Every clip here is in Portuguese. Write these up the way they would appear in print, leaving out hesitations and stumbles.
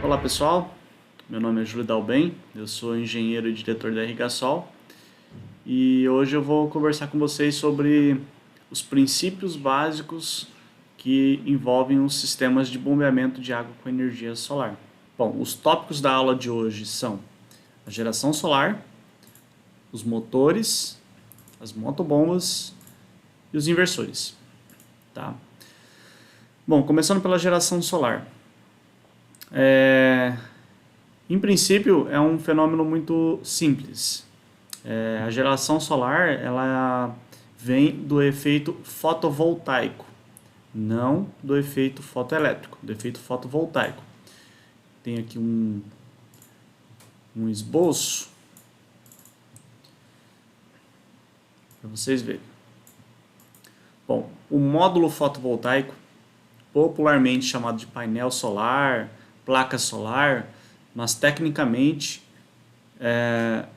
Olá pessoal, meu nome é Júlio Dalben, eu sou engenheiro e diretor da Irrigasol e hoje eu vou conversar com vocês sobre os princípios básicos que envolvem os sistemas de bombeamento de água com energia solar. Bom, os tópicos da aula de hoje são a geração solar, os motores, as motobombas e os inversores. Tá? Bom, começando pela geração solar. Em princípio, é um fenômeno muito simples. A geração solar ela vem do efeito fotovoltaico, não do efeito fotoelétrico, do efeito fotovoltaico. Tem aqui um esboço para vocês verem. Bom, o módulo fotovoltaico, popularmente chamado de painel solar, placa solar, mas tecnicamente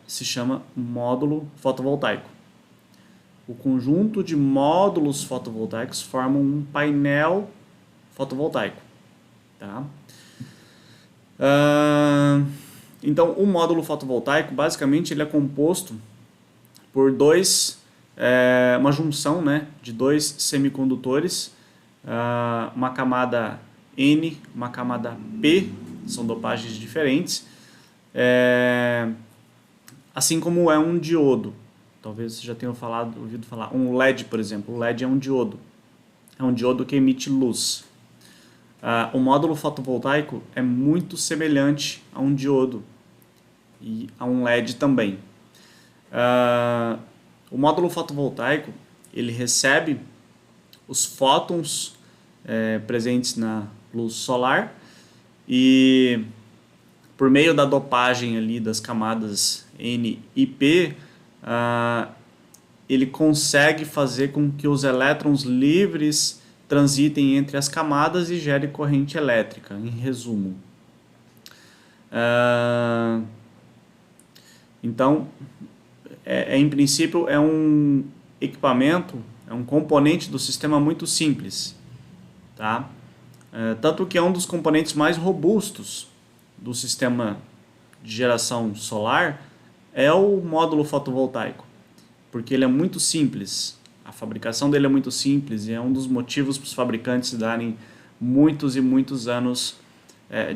se chama módulo fotovoltaico. O conjunto de módulos fotovoltaicos formam um painel fotovoltaico. Tá? Então, o módulo fotovoltaico, basicamente, ele é composto por uma junção, né, de dois semicondutores, uma camada N, uma camada P, são dopagens diferentes, assim como é um diodo. Talvez você já tenha ouvido falar, um LED, por exemplo. O LED é um diodo que emite luz. O módulo fotovoltaico é muito semelhante a um diodo e a um LED também. O módulo fotovoltaico ele recebe os fótons presentes na luz solar e por meio da dopagem ali das camadas N e P, ele consegue fazer com que os elétrons livres transitem entre as camadas e gere corrente elétrica, em resumo. Então, em princípio, é um equipamento, é um componente do sistema muito simples. Tá? Tanto que é um dos componentes mais robustos do sistema de geração solar é o módulo fotovoltaico, porque ele é muito simples, a fabricação dele é muito simples e é um dos motivos para os fabricantes darem muitos e muitos anos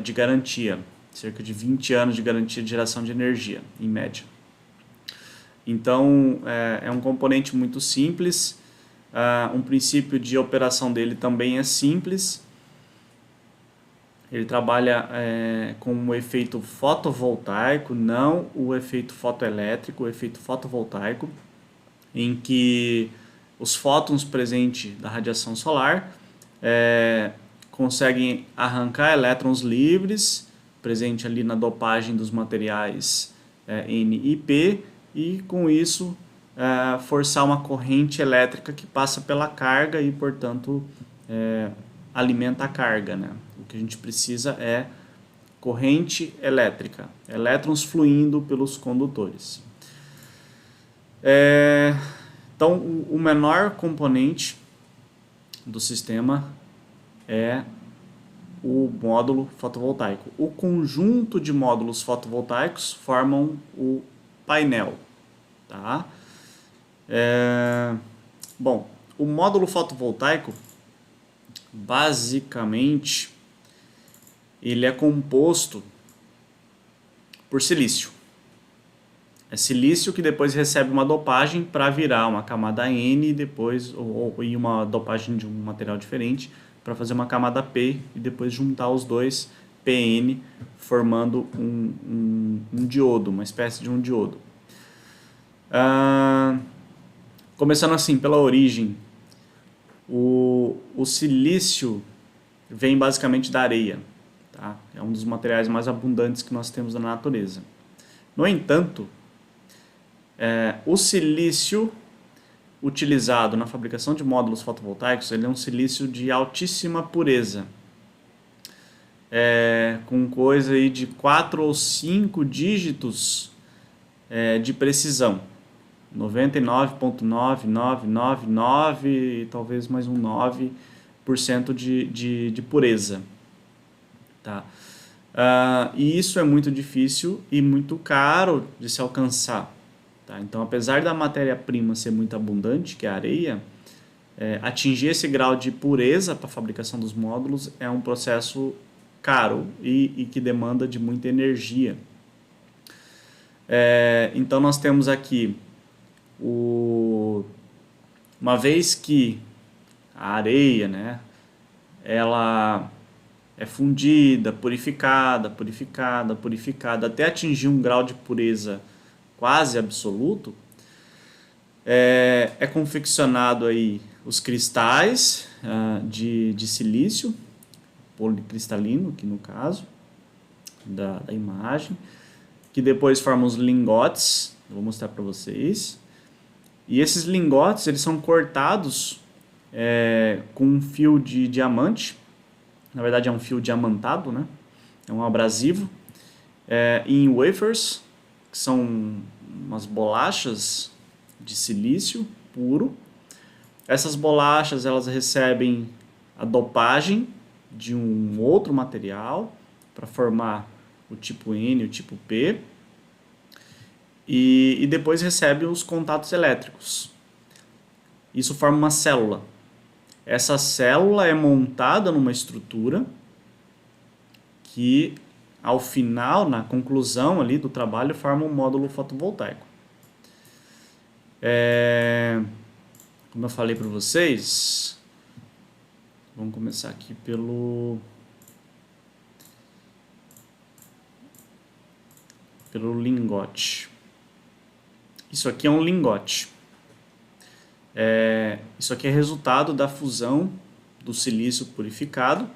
de garantia, cerca de 20 anos de garantia de geração de energia, em média. Então, é um componente muito simples, um princípio de operação dele também é simples. Ele trabalha com o efeito fotovoltaico, não o efeito fotoelétrico, o efeito fotovoltaico, em que os fótons presentes da radiação solar conseguem arrancar elétrons livres, presente ali na dopagem dos materiais N e P, e com isso forçar uma corrente elétrica que passa pela carga e, portanto, alimenta a carga, né? O que a gente precisa é corrente elétrica, elétrons fluindo pelos condutores. Então, o menor componente do sistema é o módulo fotovoltaico. O conjunto de módulos fotovoltaicos formam o painel. Tá? Bom, o módulo fotovoltaico, basicamente, ele é composto por silício. É silício que depois recebe uma dopagem para virar uma camada N e depois e uma dopagem de um material diferente para fazer uma camada P e depois juntar os dois PN formando um diodo, uma espécie de um diodo. Começando assim pela origem, o silício vem basicamente da areia. Tá? É um dos materiais mais abundantes que nós temos na natureza. No entanto, o silício utilizado na fabricação de módulos fotovoltaicos ele é um silício de altíssima pureza, com coisa aí de 4 ou 5 dígitos de precisão, 99,9999 e talvez mais um 9% de pureza. Tá? E isso é muito difícil e muito caro de se alcançar. Tá? Então, apesar da matéria-prima ser muito abundante, que é a areia, atingir esse grau de pureza para a fabricação dos módulos é um processo caro e que demanda de muita energia. Então, nós temos aqui, uma vez que a areia, né, ela é fundida, purificada, até atingir um grau de pureza quase absoluto, é confeccionado aí os cristais de silício, policristalino, aqui no caso, da imagem, que depois formam os lingotes, eu vou mostrar para vocês. E esses lingotes, eles são cortados com um fio de diamante, na verdade é um fio diamantado, né? É um abrasivo, em wafers, que são umas bolachas de silício puro. Essas bolachas, elas recebem a dopagem de um outro material para formar o tipo N e o tipo P, e depois recebe os contatos elétricos. Isso forma uma célula. Essa célula é montada numa estrutura que, ao final, na conclusão ali do trabalho, forma um módulo fotovoltaico. Como eu falei para vocês, vamos começar aqui pelo lingote. Isso aqui é um lingote. Isso aqui é resultado da fusão do silício purificado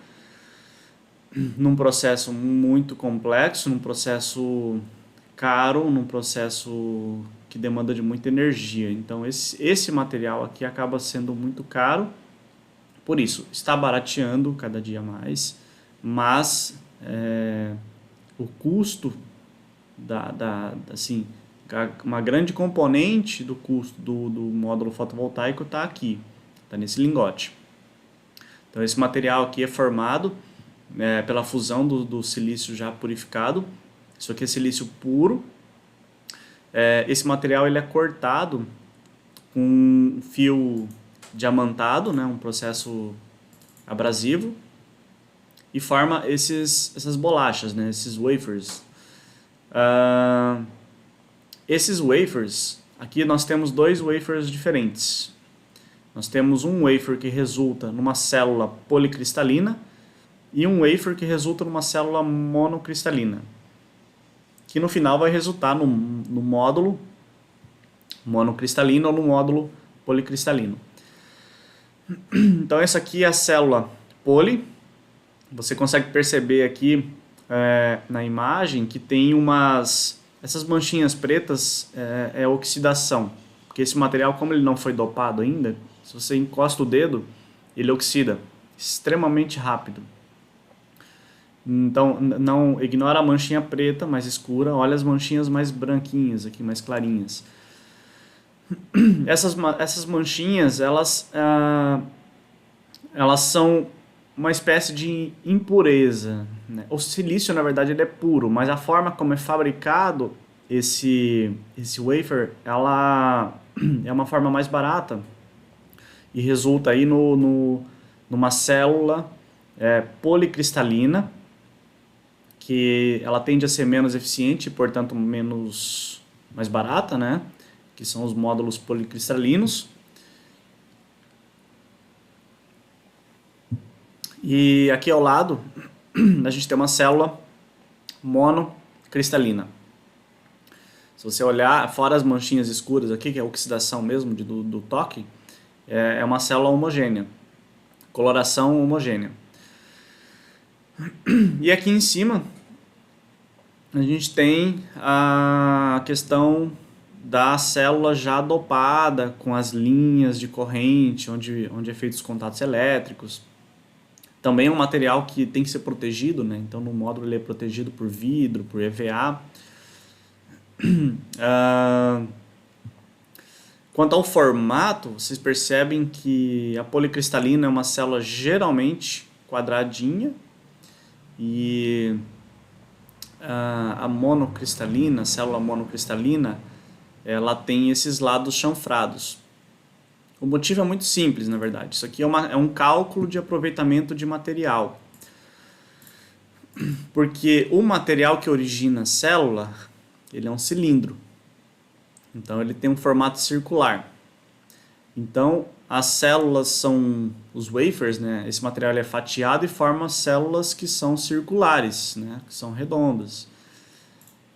num processo muito complexo, num processo caro, num processo que demanda de muita energia. Então esse material aqui acaba sendo muito caro, por isso está barateando cada dia mais, mas o custo assim, uma grande componente do custo do módulo fotovoltaico está aqui, está nesse lingote. Então esse material aqui é formado pela fusão do silício já purificado. Isso aqui é silício puro. Esse material ele é cortado com um fio diamantado, né, um processo abrasivo, e forma essas bolachas, né, esses wafers. Esses wafers, aqui nós temos dois wafers diferentes. Nós temos um wafer que resulta numa célula policristalina e um wafer que resulta numa célula monocristalina, que no final vai resultar no módulo monocristalino ou no módulo policristalino. Então essa aqui é a célula poli. Você consegue perceber aqui na imagem que tem essas manchinhas pretas, é oxidação, porque esse material, como ele não foi dopado ainda, se você encosta o dedo, ele oxida extremamente rápido. Então não ignora a manchinha preta mais escura, olha as manchinhas mais branquinhas aqui, mais clarinhas. Essas manchinhas, elas são uma espécie de impureza, né? O silício, na verdade, ele é puro, mas a forma como é fabricado esse wafer, ela é uma forma mais barata e resulta aí numa célula policristalina, que ela tende a ser menos eficiente e, portanto, mais barata, né? Que são os módulos policristalinos. E aqui ao lado a gente tem uma célula monocristalina. Se você olhar, fora as manchinhas escuras aqui, que é a oxidação mesmo do toque, é uma célula homogênea, coloração homogênea. E aqui em cima a gente tem a questão da célula já dopada com as linhas de corrente, onde é feitos os contatos elétricos. Também é um material que tem que ser protegido, né? Então no módulo ele é protegido por vidro, por EVA. Quanto ao formato, vocês percebem que a policristalina é uma célula geralmente quadradinha, e a monocristalina, a célula monocristalina, ela tem esses lados chanfrados. O motivo é muito simples, na verdade. Isso aqui é um cálculo de aproveitamento de material. Porque o material que origina a célula, ele é um cilindro. Então ele tem um formato circular. Então as células são os wafers, né? Esse material é fatiado e forma células que são circulares, né? Que são redondas.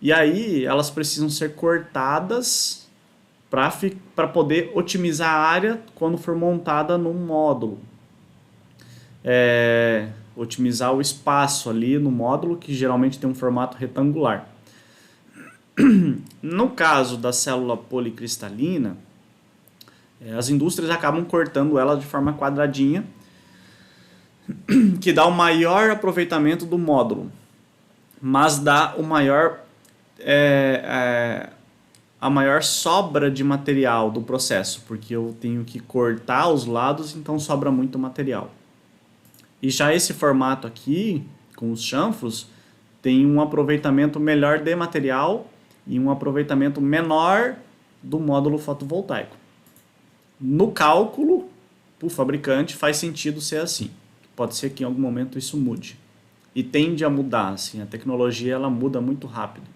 E aí elas precisam ser cortadas para poder otimizar a área quando for montada num módulo. Otimizar o espaço ali no módulo, que geralmente tem um formato retangular. No caso da célula policristalina, as indústrias acabam cortando ela de forma quadradinha, que dá o maior aproveitamento do módulo, mas dá a maior sobra de material do processo, porque eu tenho que cortar os lados, então sobra muito material. E já esse formato aqui, com os chanfros, tem um aproveitamento melhor de material e um aproveitamento menor do módulo fotovoltaico. No cálculo, para o fabricante, faz sentido ser assim. Pode ser que em algum momento isso mude. E tende a mudar, assim, a tecnologia ela muda muito rápido.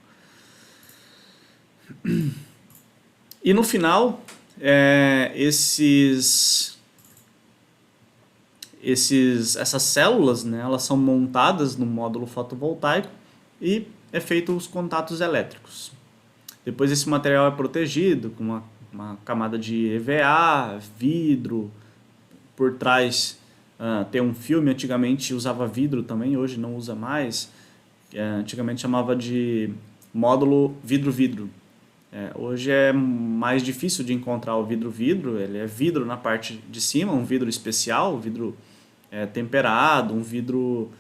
E no final, essas células, né, elas são montadas no módulo fotovoltaico e é feito os contatos elétricos. Depois esse material é protegido com uma camada de EVA, vidro, por trás tem um filme, antigamente usava vidro também, hoje não usa mais, antigamente chamava de módulo vidro-vidro. Hoje é mais difícil de encontrar o vidro-vidro, ele é vidro na parte de cima, um vidro especial, um vidro temperado, um vidro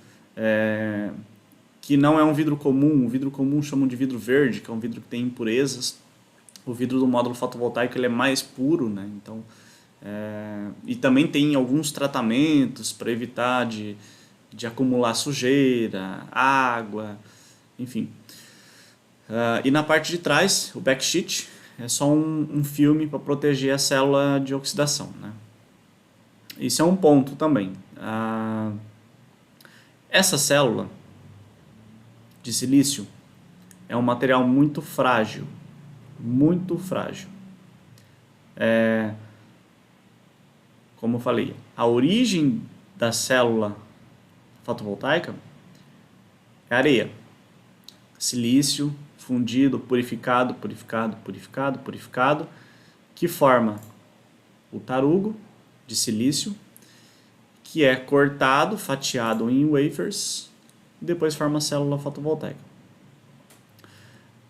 que não é um vidro comum. O vidro comum chamam de vidro verde, que é um vidro que tem impurezas. O vidro do módulo fotovoltaico ele é mais puro, né? Então, e também tem alguns tratamentos para evitar de acumular sujeira, água, enfim. E na parte de trás, o backsheet, é só um filme para proteger a célula de oxidação, né? Isso é um ponto também. Essa célula de silício é um material muito frágil. Muito frágil. Como eu falei, a origem da célula fotovoltaica é areia. Silício fundido, purificado, que forma o tarugo de silício, que é cortado, fatiado em wafers, e depois forma a célula fotovoltaica.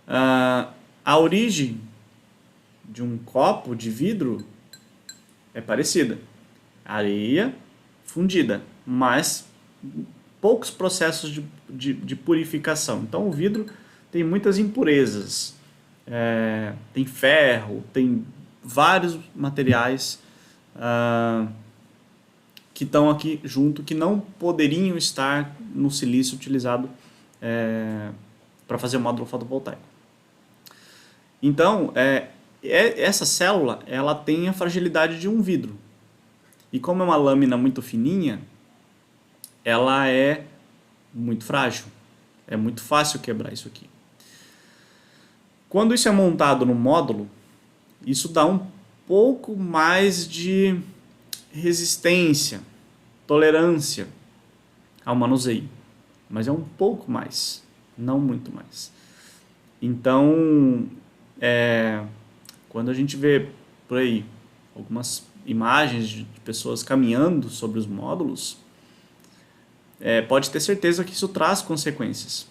A origem de um copo de vidro é parecida. Areia fundida, mas poucos processos de purificação. Então o vidro tem muitas impurezas, tem ferro, tem vários materiais que estão aqui junto, que não poderiam estar no silício utilizado para fazer o módulo fotovoltaico. Então, essa célula ela tem a fragilidade de um vidro. E como é uma lâmina muito fininha, ela é muito frágil. É muito fácil quebrar isso aqui. Quando isso é montado no módulo, isso dá um pouco mais de resistência, tolerância ao manuseio. Mas é um pouco mais, não muito mais. Então, quando a gente vê por aí algumas imagens de pessoas caminhando sobre os módulos, pode ter certeza que isso traz consequências.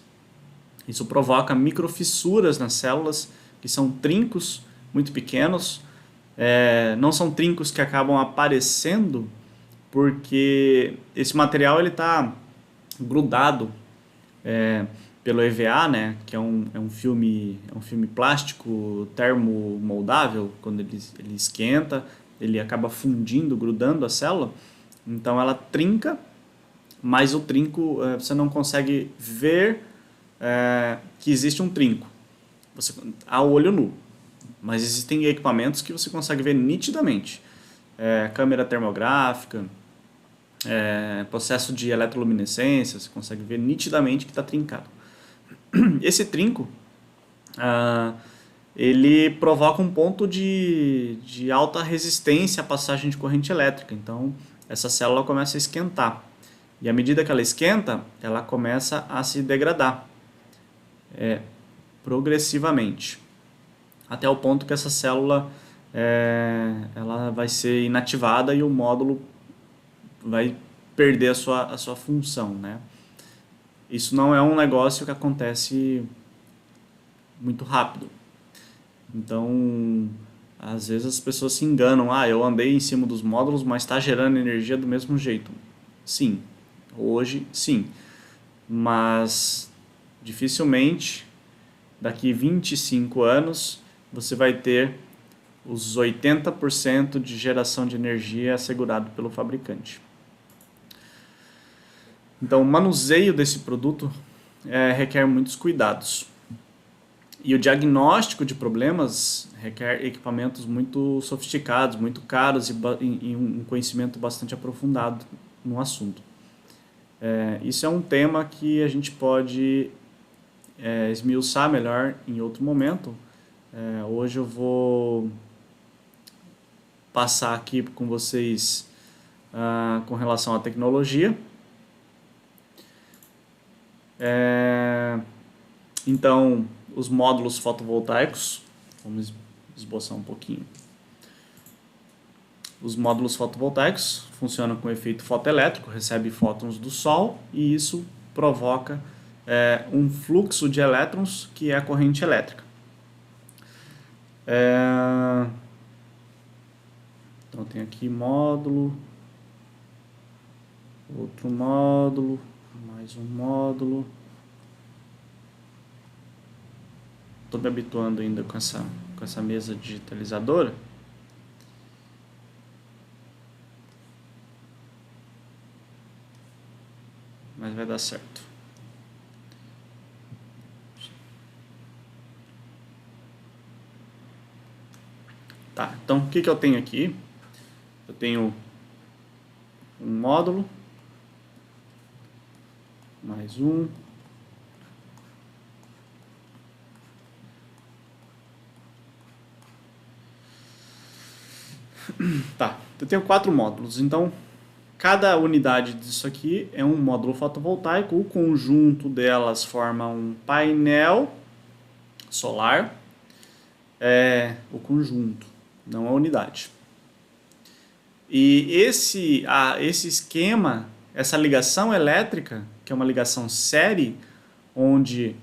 Isso provoca microfissuras nas células, que são trincos muito pequenos. Não são trincos que acabam aparecendo, porque esse material está grudado pelo EVA, né, que é um filme plástico termomoldável. Quando ele esquenta, ele acaba fundindo, grudando a célula. Então ela trinca, mas o trinco você não consegue ver que existe um trinco. Você, a olho nu. Mas existem equipamentos que você consegue ver nitidamente. Câmera termográfica, processo de eletroluminescência, você consegue ver nitidamente que está trincado. Esse trinco, ele provoca um ponto de alta resistência à passagem de corrente elétrica. Então, essa célula começa a esquentar. E à medida que ela esquenta, ela começa a se degradar progressivamente, até o ponto que essa célula ela vai ser inativada e o módulo vai perder a sua função, né? Isso não é um negócio que acontece muito rápido. Então, às vezes as pessoas se enganam. Eu andei em cima dos módulos, mas está gerando energia do mesmo jeito. Sim, hoje sim. Mas dificilmente, daqui 25 anos, você vai ter os 80% de geração de energia assegurado pelo fabricante. Então, o manuseio desse produto requer muitos cuidados. E o diagnóstico de problemas requer equipamentos muito sofisticados, muito caros e um conhecimento bastante aprofundado no assunto. Isso é um tema que a gente pode esmiuçar melhor em outro momento. Hoje eu vou passar aqui com vocês com relação à tecnologia. Então, os módulos fotovoltaicos, vamos esboçar um pouquinho. Os módulos fotovoltaicos funcionam com efeito fotoelétrico, recebe fótons do sol e isso provoca um fluxo de elétrons que é a corrente elétrica. Então tem aqui módulo, outro módulo, mais um módulo. Estou me habituando ainda com essa mesa digitalizadora. Mas vai dar certo. Tá, então o que eu tenho aqui? Eu tenho um módulo, mais um. Tá, eu tenho 4 módulos, então cada unidade disso aqui é um módulo fotovoltaico, o conjunto delas forma um painel solar, o conjunto, não a unidade. E esse esquema, essa ligação elétrica, que é uma ligação série, onde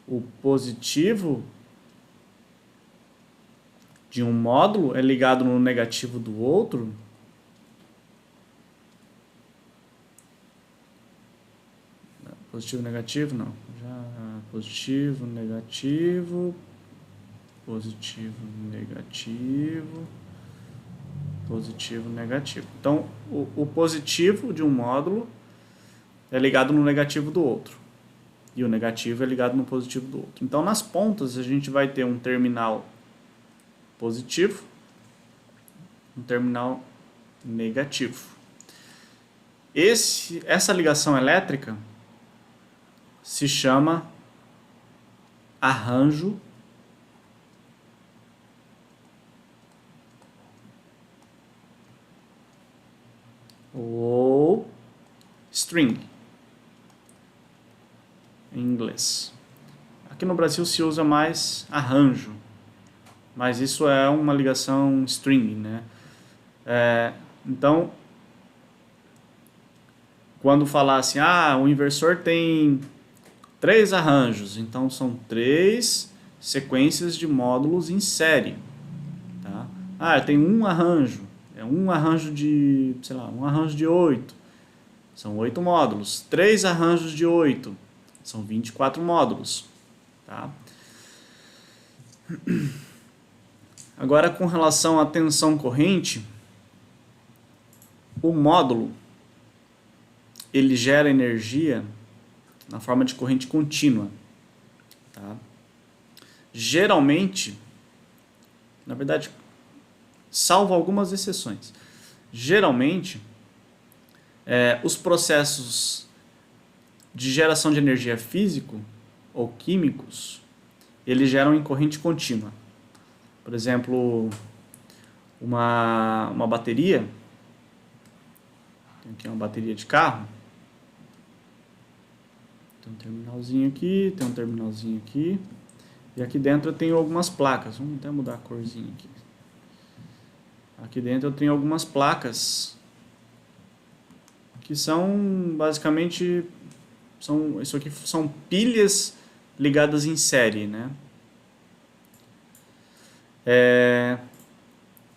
o positivo de um módulo é ligado no negativo do outro, positivo, negativo, não, já positivo, negativo, positivo, negativo, positivo, negativo. Então, o positivo de um módulo é ligado no negativo do outro, e o negativo é ligado no positivo do outro. Então, nas pontas, a gente vai ter um terminal positivo, um terminal negativo. Essa ligação elétrica se chama arranjo ou string em inglês. Aqui no Brasil se usa mais arranjo, mas isso é uma ligação string, né? Então, quando falar assim, o inversor tem 3 arranjos, então são 3 sequências de módulos em série. Tá? Tem um arranjo, um arranjo de, sei lá, um arranjo de 8, são 8 módulos. 3 arranjos de 8, são 24 módulos. Tá? Agora, com relação à tensão corrente, o módulo ele gera energia na forma de corrente contínua. Tá? Geralmente, na verdade, salvo algumas exceções, geralmente os processos de geração de energia físico ou químicos, eles geram em corrente contínua. Por exemplo, uma bateria, tem aqui uma bateria de carro, tem um terminalzinho aqui, tem um terminalzinho aqui, e aqui dentro eu tenho algumas placas. Vamos até mudar a corzinha aqui. Aqui dentro eu tenho algumas placas que são basicamente isso aqui são pilhas ligadas em série, né?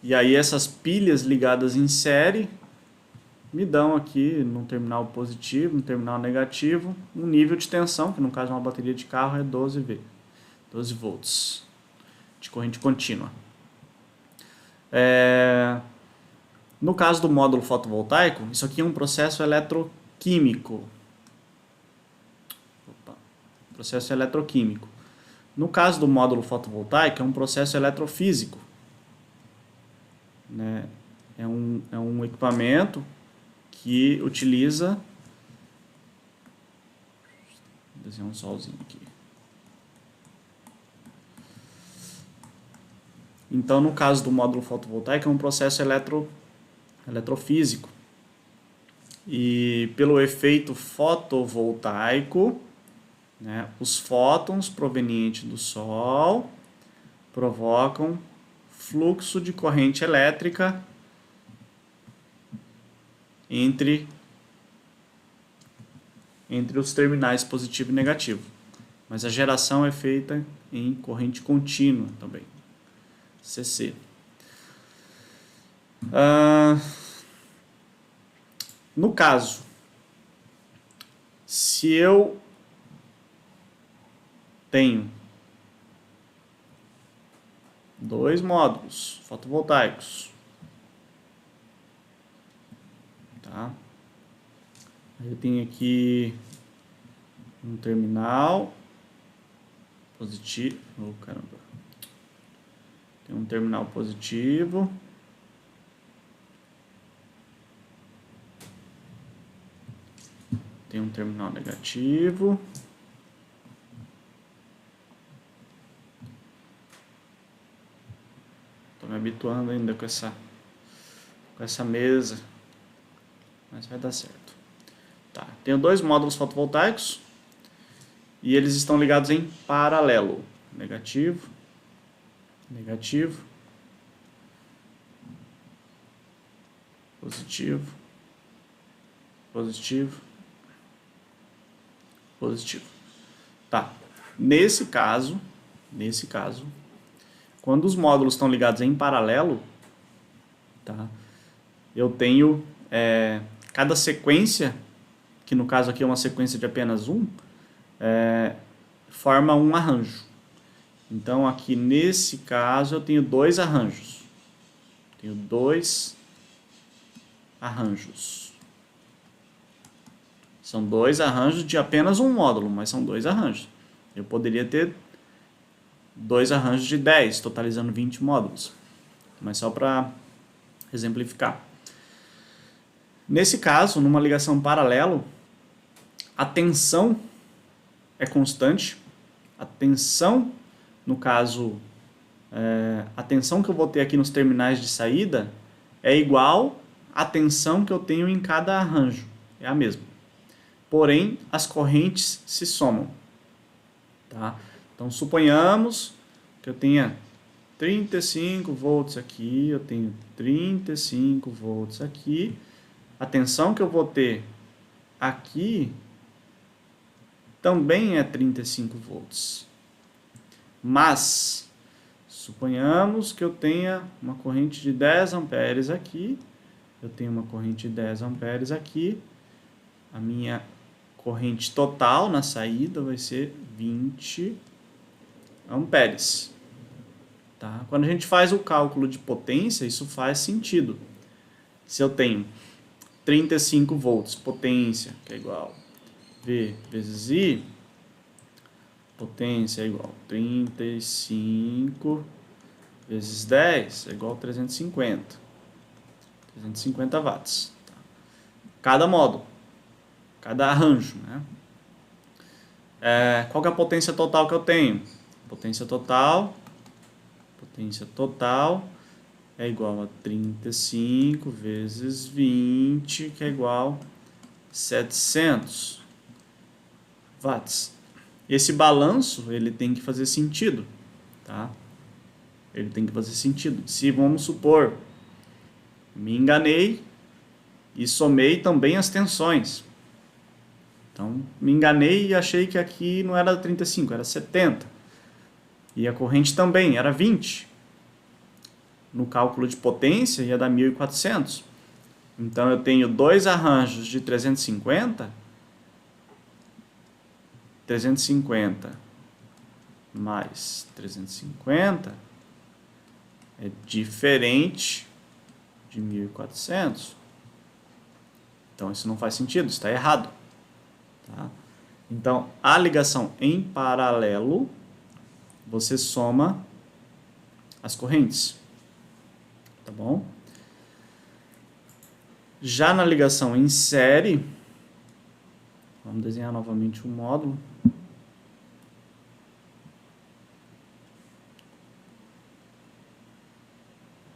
E aí essas pilhas ligadas em série me dão aqui no terminal positivo, no terminal negativo, um nível de tensão, que no caso de uma bateria de carro é 12 volts de corrente contínua. No caso do módulo fotovoltaico, isso aqui é um processo eletroquímico. Processo eletroquímico. No caso do módulo fotovoltaico, é um processo eletrofísico. Né? É um equipamento que utiliza... Vou desenhar um solzinho aqui. Então, no caso do módulo fotovoltaico, é um processo eletrofísico. E pelo efeito fotovoltaico, né, os fótons provenientes do Sol provocam fluxo de corrente elétrica entre os terminais positivo e negativo. Mas a geração é feita em corrente contínua também, CC. No caso, se eu tenho dois módulos fotovoltaicos, tá? Eu tenho aqui um terminal positivo, tem um terminal positivo, tem um terminal negativo. Estou me habituando ainda com essa mesa, mas vai dar certo. Tá. Tenho dois módulos fotovoltaicos e eles estão ligados em paralelo. Negativo, negativo, positivo, positivo, positivo. Tá. Nesse caso, quando os módulos estão ligados em paralelo, tá, eu tenho cada sequência, que no caso aqui é uma sequência de apenas um, forma um arranjo. Então aqui nesse caso eu tenho dois arranjos. Tenho dois arranjos. São dois arranjos de apenas um módulo, mas são dois arranjos. Eu poderia ter dois arranjos de 10, totalizando 20 módulos. Mas só para exemplificar. Nesse caso, numa ligação paralelo, a tensão é constante. A tensão, no caso, a tensão que eu vou ter aqui nos terminais de saída é igual à tensão que eu tenho em cada arranjo. É a mesma. Porém, as correntes se somam. Tá? Então, suponhamos que eu tenha 35 volts aqui, eu tenho 35 volts aqui. A tensão que eu vou ter aqui também é 35 volts. Mas, suponhamos que eu tenha uma corrente de 10 amperes aqui, eu tenho uma corrente de 10 amperes aqui, a minha corrente total na saída vai ser 20 amperes. Tá? Quando a gente faz o cálculo de potência, isso faz sentido. Se eu tenho 35 volts, potência, que é igual V vezes I, potência é igual a 35 vezes 10 é igual a 350 watts. Cada módulo, cada arranjo, né? Qual que é a potência total que eu tenho? Potência total é igual a 35 vezes 20, que é igual a 700 watts. Esse balanço, ele tem que fazer sentido, tá? Ele tem que fazer sentido. Se, vamos supor, me enganei e somei também as tensões. Então, me enganei e achei que aqui não era 35, era 70. E a corrente também era 20. No cálculo de potência ia dar 1.400. Então, eu tenho dois arranjos de 350 mais 350 é diferente de 1.400. Então, isso não faz sentido, está errado. Tá? Então, a ligação em paralelo, você soma as correntes. Tá bom? Já na ligação em série, vamos desenhar novamente o módulo.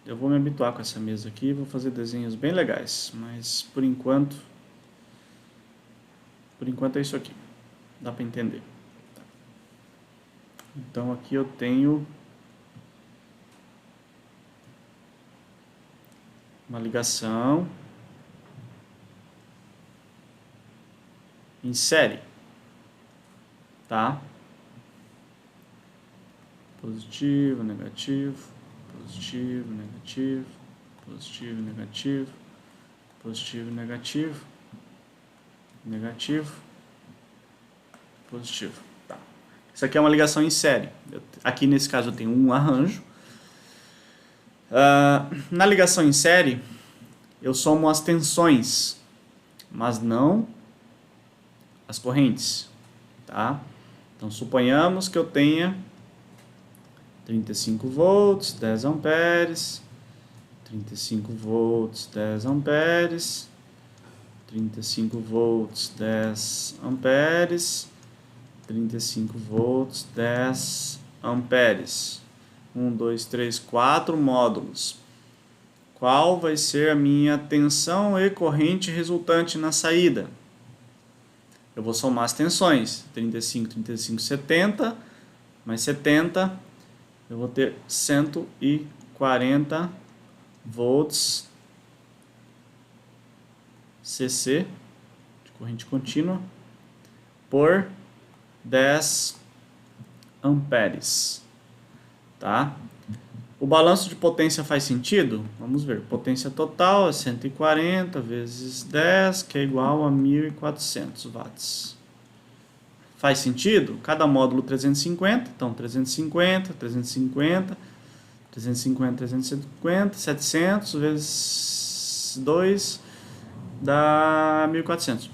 Eu vou me habituar com essa mesa aqui, vou fazer desenhos bem legais, mas por enquanto é isso aqui. Dá para entender. Então aqui eu tenho uma ligação em série, tá? Positivo, negativo, positivo, negativo, positivo, negativo, positivo, negativo, negativo, positivo. Tá. Isso aqui é uma ligação em série. Aqui nesse caso eu tenho um arranjo. Na ligação em série, eu somo as tensões, mas não as correntes, tá? Então, suponhamos que eu tenha 35 volts, 10 amperes, 35 volts, 10 amperes, 35 volts, 10 amperes, 35 volts, 10 amperes. 1, 2, 3, 4 módulos. Qual vai ser a minha tensão e corrente resultante na saída? Eu vou somar as tensões. 35, 35, 70, mais 70, eu vou ter 140 volts CC, de corrente contínua, por 10 amperes. Tá? O balanço de potência faz sentido? Vamos ver. Potência total é 140 vezes 10, que é igual a 1.400 watts. Faz sentido? Cada módulo 350, então 350, 350, 350, 350, 700 vezes 2 dá 1.400.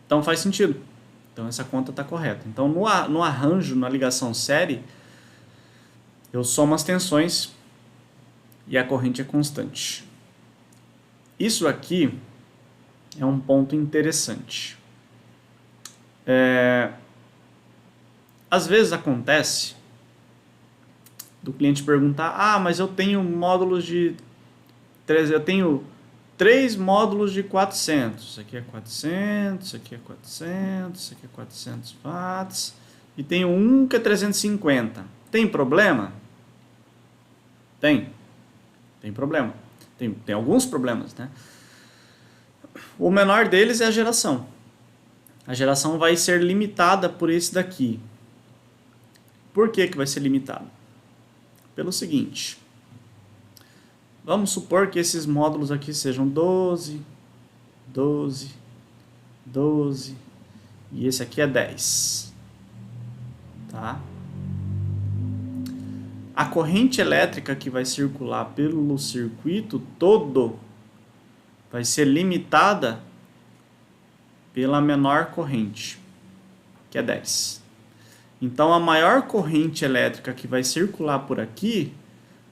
Então faz sentido. Então essa conta está correta. Então no arranjo, na ligação série, eu somo as tensões e a corrente é constante. Isso aqui é um ponto interessante. Às vezes acontece do cliente perguntar: mas eu tenho módulos de 3 módulos de 400, isso aqui é 400, isso aqui é 400, isso aqui é 400 watts, e tenho um que é 350. Tem problema? Tem problema. Tem alguns problemas, né? O menor deles é a geração. A geração vai ser limitada por esse daqui. Por que vai ser limitada? Pelo seguinte: vamos supor que esses módulos aqui sejam 12, 12, 12 e esse aqui é 10. Tá? A corrente elétrica que vai circular pelo circuito todo vai ser limitada pela menor corrente, que é 10. Então, a maior corrente elétrica que vai circular por aqui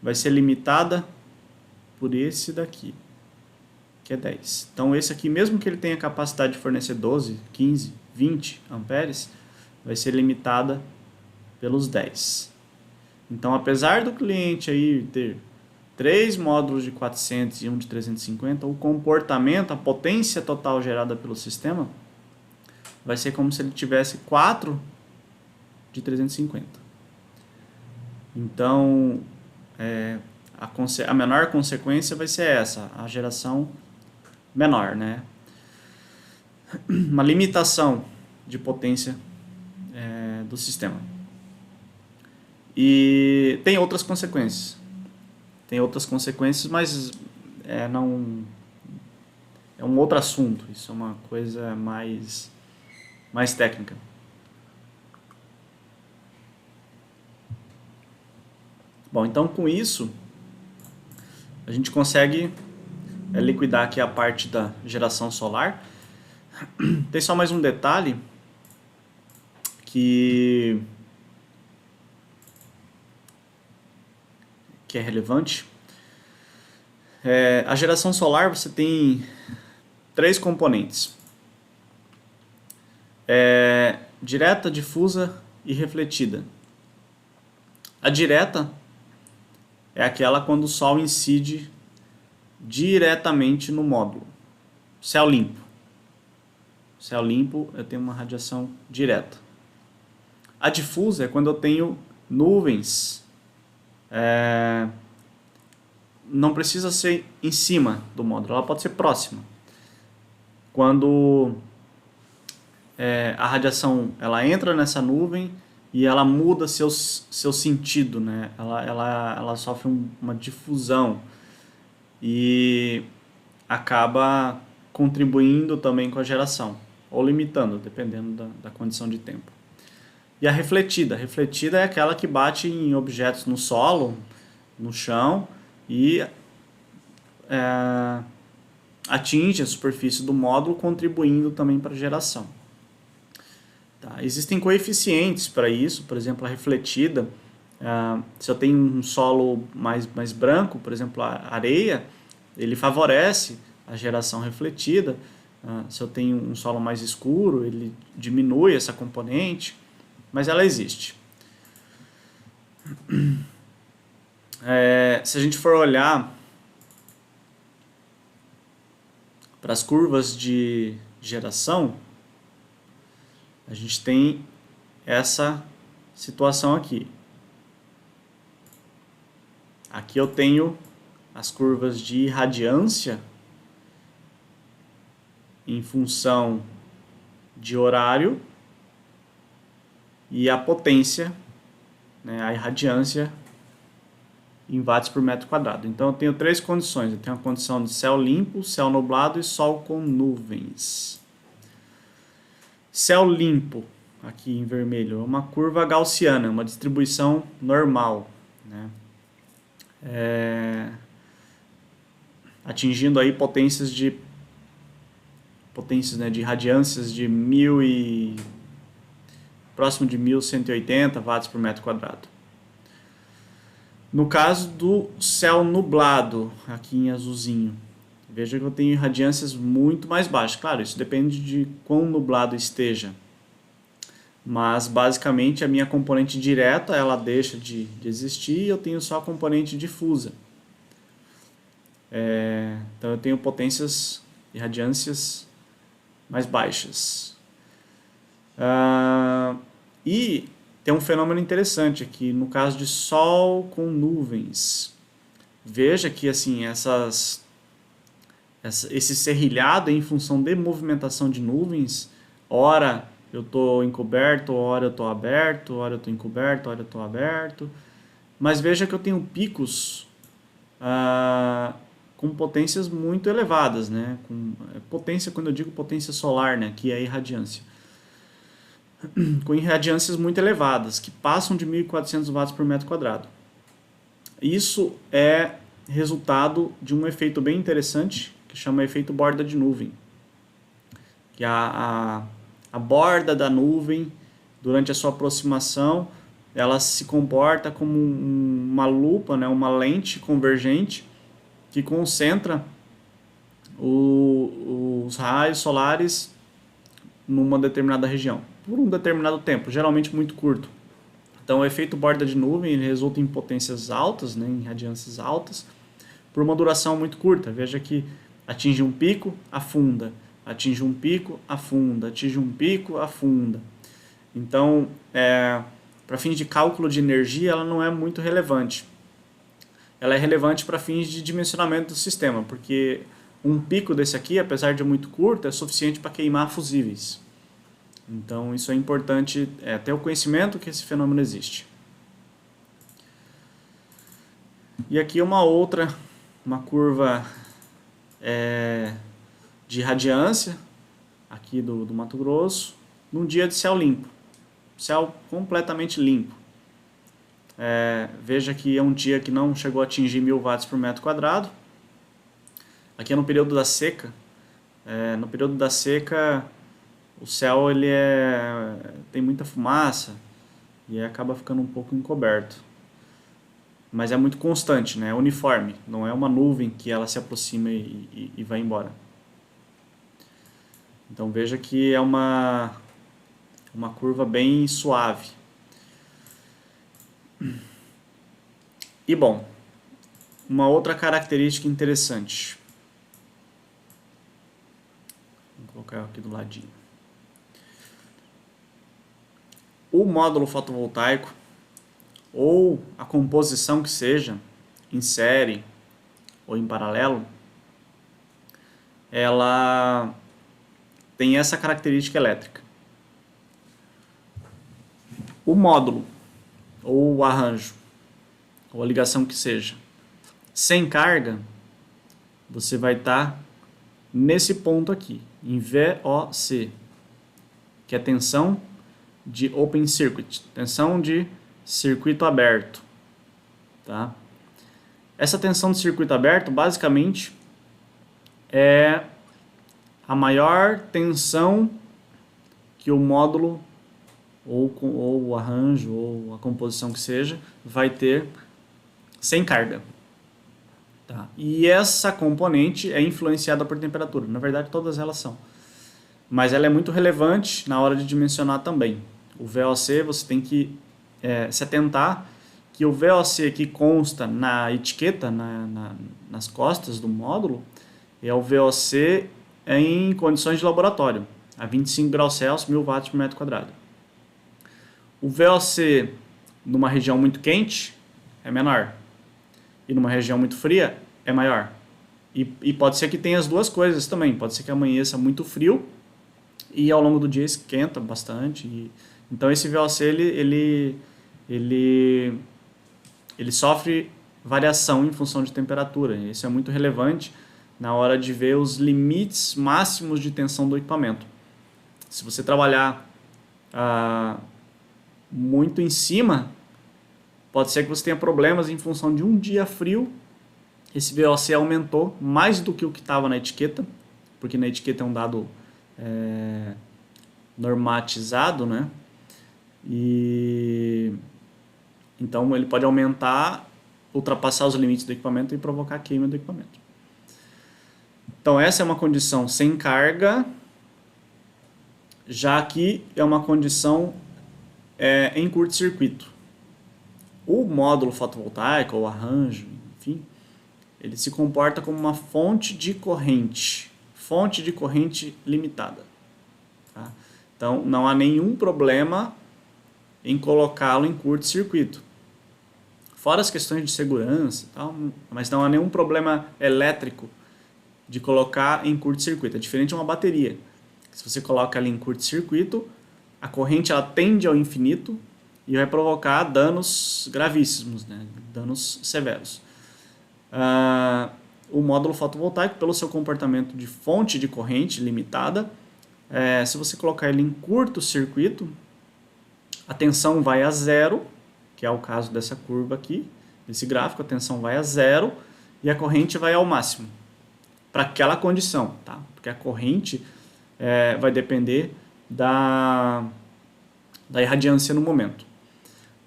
vai ser limitada por esse daqui, que é 10. Então, esse aqui, mesmo que ele tenha capacidade de fornecer 12, 15, 20 amperes, vai ser limitada pelos 10. Então, apesar do cliente aí ter 3 módulos de 400 e um de 350, o comportamento, a potência total gerada pelo sistema, vai ser como se ele tivesse 4 de 350. Então, a menor consequência vai ser essa, a geração menor, né? Uma limitação de potência do sistema. E tem outras consequências. Mas não é um outro assunto. Isso é uma coisa mais técnica. Bom, então com isso a gente consegue liquidar aqui a parte da geração solar. Tem só mais um detalhe que é relevante. A geração solar, você tem 3 componentes: direta, difusa e refletida. A direta é aquela quando o Sol incide diretamente no módulo. Céu limpo. Céu limpo, eu tenho uma radiação direta. A difusa é quando eu tenho nuvens. Não precisa ser em cima do módulo, ela pode ser próxima. Quando a radiação ela entra nessa nuvem e ela muda seu sentido, né? Ela sofre uma difusão e acaba contribuindo também com a geração, ou limitando, dependendo da condição de tempo. E a refletida é aquela que bate em objetos no solo, no chão, e atinge a superfície do módulo, contribuindo também para a geração. Tá? Existem coeficientes para isso, por exemplo, a refletida, se eu tenho um solo mais branco, por exemplo, a areia, ele favorece a geração refletida. Se eu tenho um solo mais escuro, ele diminui essa componente, mas ela existe. Se a gente for olhar para as curvas de geração, a gente tem essa situação aqui. Aqui eu tenho as curvas de irradiância em função de horário e a potência, né, a irradiância em watts por metro quadrado. Então eu tenho 3 condições. Eu tenho a condição de céu limpo, céu nublado e sol com nuvens. Céu limpo, aqui em vermelho, é uma curva gaussiana, uma distribuição normal, né? Atingindo aí potências, né, de irradiâncias de próximo de 1180 watts por metro quadrado. No caso do céu nublado, aqui em azulzinho, veja que eu tenho irradiâncias muito mais baixas. Claro, isso depende de quão nublado esteja. Mas, basicamente, a minha componente direta, ela deixa de existir e eu tenho só a componente difusa. Então, eu tenho potências, irradiâncias mais baixas. E tem um fenômeno interessante aqui, no caso de Sol com nuvens. Veja que assim, esse serrilhado é em função de movimentação de nuvens. Ora eu estou encoberto, ora eu estou aberto, ora eu estou encoberto, ora eu estou aberto. Mas veja que eu tenho picos com potências muito elevadas, né? Potência, quando eu digo potência solar, né? Que é a irradiância. Com irradiâncias muito elevadas, que passam de 1.400 watts por metro quadrado. Isso é resultado de um efeito bem interessante, que chama efeito borda de nuvem, que a borda da nuvem, durante a sua aproximação, ela se comporta como uma lupa, né, uma lente convergente que concentra os raios solares numa determinada região, por um determinado tempo, geralmente muito curto. Então o efeito borda de nuvem ele resulta em potências altas, né, em radiâncias altas, por uma duração muito curta. Veja que atinge um pico, afunda, atinge um pico, afunda, atinge um pico, afunda. Então, para fins de cálculo de energia, ela não é muito relevante. Ela é relevante para fins de dimensionamento do sistema, porque um pico desse aqui, apesar de muito curto, é suficiente para queimar fusíveis. Então, isso é importante, ter o conhecimento que esse fenômeno existe. E aqui uma curva de radiância, aqui do Mato Grosso, num dia de céu limpo. Céu completamente limpo. Veja que é um dia que não chegou a atingir 1000 watts por metro quadrado. Aqui é no período da seca. No período da seca, o céu ele tem muita fumaça e acaba ficando um pouco encoberto. Mas é muito constante, né? É uniforme. Não é uma nuvem que ela se aproxima e vai embora. Então veja que é uma curva bem suave. E bom, uma outra característica interessante. Vou colocar aqui do ladinho. O módulo fotovoltaico, ou a composição que seja, em série ou em paralelo, ela tem essa característica elétrica. O módulo, ou o arranjo, ou a ligação que seja, sem carga, você vai estar nesse ponto aqui, em VOC, que é tensão de open circuit, tensão de circuito aberto. Tá? Essa tensão de circuito aberto, basicamente, é a maior tensão que o módulo ou o arranjo, ou a composição que seja, vai ter sem carga. Tá? E essa componente é influenciada por temperatura. Na verdade, todas elas são. Mas ela é muito relevante na hora de dimensionar também. O VOC, você tem que se atentar que o VOC que consta na etiqueta, nas costas do módulo, é o VOC em condições de laboratório, a 25 graus Celsius, 1000 watts por metro quadrado. O VOC numa região muito quente é menor e numa região muito fria é maior. E pode ser que tenha as duas coisas também. Pode ser que amanheça muito frio e ao longo do dia esquenta bastante. Então esse VOC ele sofre variação em função de temperatura. Isso é muito relevante na hora de ver os limites máximos de tensão do equipamento. Se você trabalhar muito em cima, pode ser que você tenha problemas em função de um dia frio. Esse VOC aumentou mais do que o que estava na etiqueta, porque na etiqueta é um dado normatizado, né? E então ele pode aumentar, ultrapassar os limites do equipamento e provocar queima do equipamento. Então essa é uma condição sem carga, já que é uma condição em curto-circuito. O módulo fotovoltaico, ou arranjo, enfim, ele se comporta como uma fonte de corrente limitada. Tá? Então não há nenhum problema em colocá-lo em curto-circuito. Fora as questões de segurança, tal, mas não há nenhum problema elétrico de colocar em curto-circuito. É diferente de uma bateria. Se você coloca ali em curto-circuito, a corrente ela tende ao infinito e vai provocar danos gravíssimos, né? Danos severos. O módulo fotovoltaico, pelo seu comportamento de fonte de corrente limitada, se você colocar ele em curto-circuito, a tensão vai a zero, que é o caso dessa curva aqui, desse gráfico, a tensão vai a zero e a corrente vai ao máximo, para aquela condição, tá? Porque a corrente vai depender da irradiância no momento,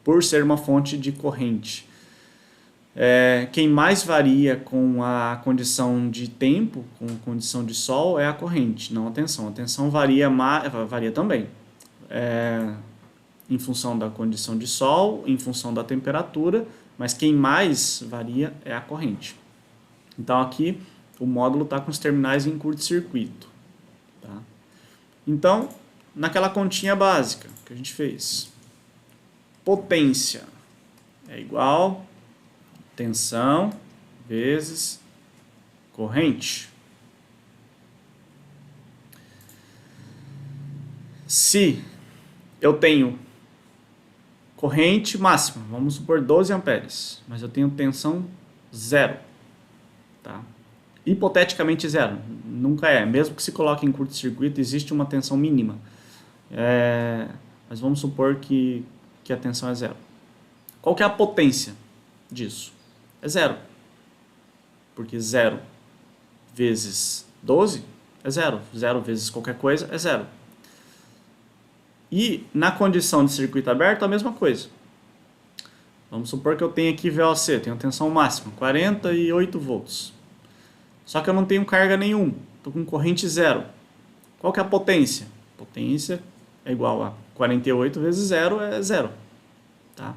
por ser uma fonte de corrente. Quem mais varia com a condição de tempo, com a condição de sol, é a corrente, não a tensão. A tensão varia também, em função da condição de sol, em função da temperatura, mas quem mais varia é a corrente. Então aqui o módulo está com os terminais em curto-circuito. Tá? Então, naquela continha básica que a gente fez, potência é igual tensão vezes corrente. Se eu tenho corrente máxima, vamos supor 12 amperes, mas eu tenho tensão zero, tá? Hipoteticamente zero, nunca é, mesmo que se coloque em curto-circuito, existe uma tensão mínima, mas vamos supor que a tensão é zero. Qual que é a potência disso? É zero, porque 0 vezes 12 é zero, 0 vezes qualquer coisa é zero. E na condição de circuito aberto, a mesma coisa. Vamos supor que eu tenho aqui VOC, tenho tensão máxima, 48 volts. Só que eu não tenho carga nenhuma, estou com corrente zero. Qual que é a potência? Potência é igual a 48 vezes zero é zero. Tá?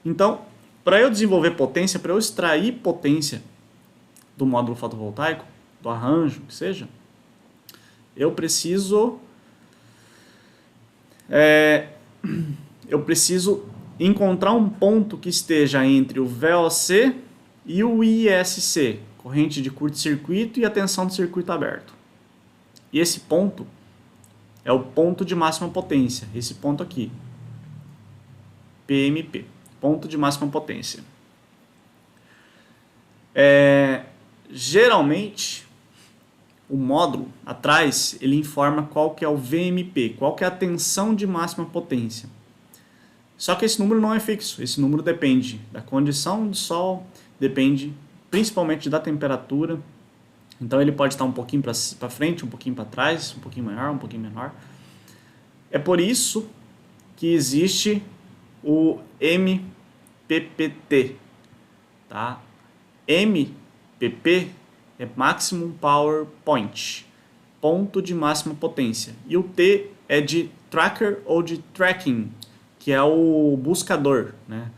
Então, para eu desenvolver potência, para eu extrair potência do módulo fotovoltaico, do arranjo, que seja, eu preciso encontrar um ponto que esteja entre o VOC e o ISC, corrente de curto-circuito, e a tensão do circuito aberto. E esse ponto é o ponto de máxima potência, esse ponto aqui, PMP, ponto de máxima potência. Geralmente, o módulo atrás, ele informa qual que é o VMP, qual que é a tensão de máxima potência. Só que esse número não é fixo, esse número depende da condição do sol, depende principalmente da temperatura. Então ele pode estar um pouquinho para frente, um pouquinho para trás, um pouquinho maior, um pouquinho menor. É por isso que existe o MPPT, tá? MPP é Maximum Power Point, ponto de máxima potência. E o T é de tracker ou de tracking, que é o buscador, né?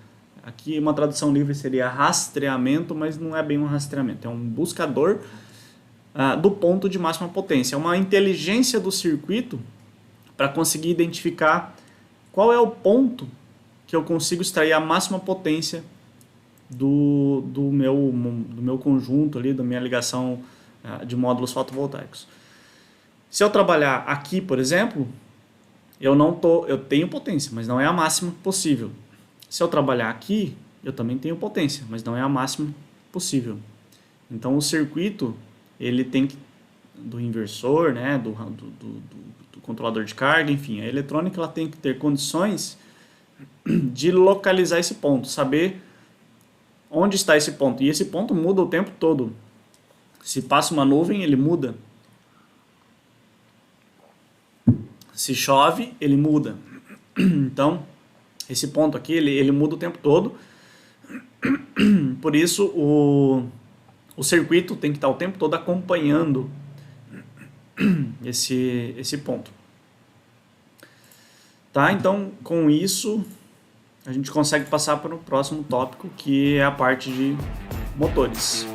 Aqui uma tradução livre seria rastreamento, mas não é bem um rastreamento, é um buscador do ponto de máxima potência. É uma inteligência do circuito para conseguir identificar qual é o ponto que eu consigo extrair a máxima potência do meu conjunto ali, da minha ligação de módulos fotovoltaicos. Se eu trabalhar aqui, por exemplo, eu tenho potência, mas não é a máxima possível. Se eu trabalhar aqui, eu também tenho potência, mas não é a máxima possível. Então o circuito, ele tem que, do inversor, né, do controlador de carga, enfim, a eletrônica ela tem que ter condições de localizar esse ponto, saber onde está esse ponto. E esse ponto muda o tempo todo. Se passa uma nuvem, ele muda. Se chove, ele muda. Então, esse ponto aqui, ele muda o tempo todo. Por isso, o circuito tem que estar o tempo todo acompanhando esse ponto. Tá? Então, com isso, a gente consegue passar para o próximo tópico, que é a parte de motores.